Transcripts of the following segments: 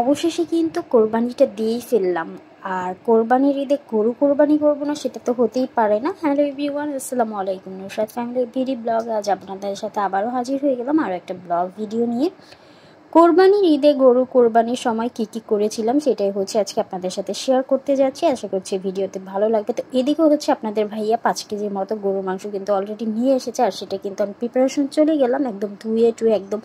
অবশেষে কিন্তু কোরবানিটা দিয়েই ফেললাম। আর কোরবানির ঈদে গরু কোরবানি করবো না সেটা তো হতেই পারে না। হ্যালো এভরিওয়ান, আসসালামু আলাইকুম। নুসরাত ফ্যামিলি ভিডি ব্লগ আজ আপনাদের সাথে আবারও হাজির হয়ে গেলাম আরও একটা ব্লগ ভিডিও নিয়ে। কোরবানির ঈদে গরু কোরবানির সময় কি করেছিলাম সেটাই হচ্ছে আজকে আপনাদের সাথে শেয়ার করতে যাচ্ছি। আশা করছি ভিডিওতে ভালো লাগবে। তো এদিকেও হচ্ছে আপনাদের ভাইয়া 5 কেজির মতো গরুর মাংস কিন্তু অলরেডি নিয়ে এসেছে, আর সেটা কিন্তু আমি প্রিপারেশন চলে গেলাম একদম ধুয়ে টুয়ে একদম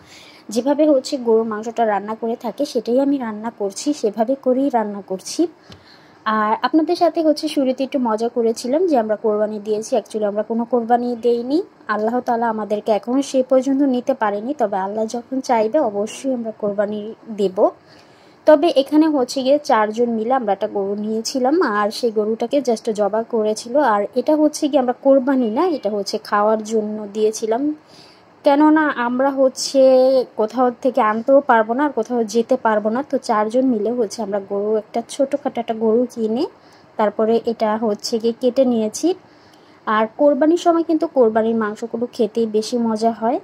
যেভাবে হচ্ছে গরুর মাংসটা রান্না করে থাকে সেটাই আমি রান্না করছি, সেভাবে করেই রান্না করছি। আর আপনাদের সাথে হচ্ছে শুরুতে একটু মজা করেছিলাম যে আমরা কোরবানি দিয়েছি, অ্যাকচুয়ালি আমরা কোনো কোরবানি দেইনি। আল্লাহ তাআলা আমাদেরকে এখনও সে পর্যন্ত নিতে পারেনি, তবে আল্লাহ যখন চাইবে অবশ্যই আমরা কোরবানি দেব। তবে এখানে হচ্ছে গিয়ে 4 জন মিলে আমরা একটা গরু নিয়েছিলাম, আর সেই গরুটাকে জাস্ট জবাই করেছিল। আর এটা হচ্ছে গিয়ে আমরা কোরবানি না, এটা হচ্ছে খাওয়ার জন্য দিয়েছিলাম। কেননা আমরা হচ্ছে কোথাও থেকে আনতেও পারবো না আর কোথাও যেতে পারবো না, তো 4 জন মিলে হচ্ছে আমরা গরু একটা ছোটোখাটো একটা গরু কিনে তারপরে এটা হচ্ছে গিয়ে কেটে নিয়েছি। আর কোরবানির সময় কিন্তু কোরবানির মাংসগুলো খেতেই বেশি মজা হয়।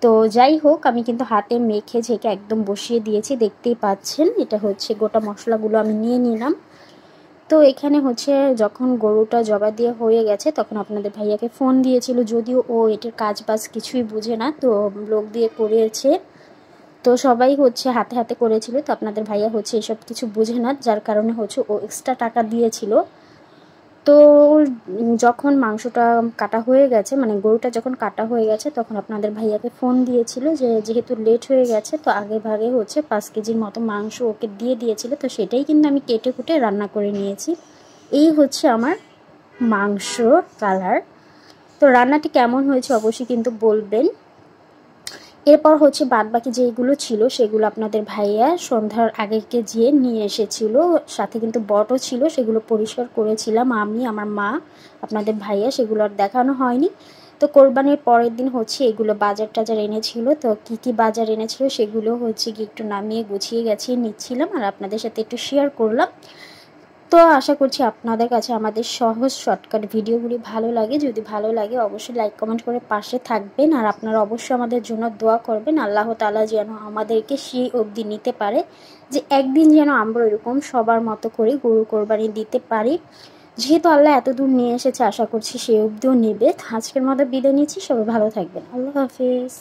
তো যাই হোক, আমি কিন্তু হাতে মেখে ঝেঁকে একদম বসিয়ে দিয়েছি, দেখতেই পাচ্ছেন। এটা হচ্ছে গোটা মশলাগুলো আমি নিয়ে নিলাম। তো এখানে হচ্ছে যখন গরুটা জবাই দিয়ে হয়ে গেছে তখন আপনাদের ভাইয়াকে ফোন দিয়েছিল, যদিও ও এটার কাজ বাজ কিছুই বুঝে না, তো লোক দিয়ে করিয়েছে। তো সবাই হচ্ছে হাতে হাতে করেছিল, তো আপনাদের ভাইয়া হচ্ছে এসব কিছু বুঝে না, যার কারণে হচ্ছে ও এক্সট্রা টাকা দিয়েছিল। তো যখন মাংসটা কাটা হয়ে গেছে, মানে গরুটা যখন কাটা হয়ে গেছে তখন আপনাদের ভাইয়াকে ফোন দিয়েছিল যে যেহেতু লেট হয়ে গেছে তো আগে ভাগে হচ্ছে 5 কেজির মতো মাংস ওকে দিয়ে দিয়েছিল। তো সেটাই কিন্তু আমি কেটে কুটে রান্না করে নিয়েছি। এই হচ্ছে আমার মাংস কালার। তো রান্নাটি কেমন হয়েছে অবশ্যই কিন্তু বলবেন। এরপর হচ্ছে বাদবাকি যেগুলো ছিল সেগুলো আপনাদের ভাইয়া সন্ধ্যার আগে যেয়ে নিয়ে এসেছিল, সাথে কিন্তু বটও ছিল, সেগুলো পরিষ্কার করেছিলাম আমি, আমার মা, আপনাদের ভাইয়া, সেগুলো আর দেখানো হয়নি। তো কোরবানির পরের দিন হচ্ছে এগুলো বাজার টাজার এনেছিল, তো কি বাজার এনেছিল সেগুলো হচ্ছে কি একটু নামিয়ে গুছিয়ে গেছিয়ে নিচ্ছিলাম আর আপনাদের সাথে একটু শেয়ার করলাম। তো আশা করছি আপনাদের কাছে আমাদের সহজ শর্টকাট ভিডিওগুলি ভালো লাগে। যদি ভালো লাগে অবশ্যই লাইক কমেন্ট করে পাশে থাকবেন, আর আপনারা অবশ্যই আমাদের জন্য দোয়া করবেন আল্লাহ তাআলা যেন আমাদেরকে সেই অবধি নিতে পারে, যে একদিন যেন আমরা এরকম সবার মতো করে গরু কোরবানি দিতে পারি। যেহেতু আল্লাহ এত দূর নিয়ে এসেছে আশা করছি সেই অবধিও নেবে। আজকের মতো বিদায় নিচ্ছি, সবাই ভালো থাকবেন, আল্লাহ হাফিজ।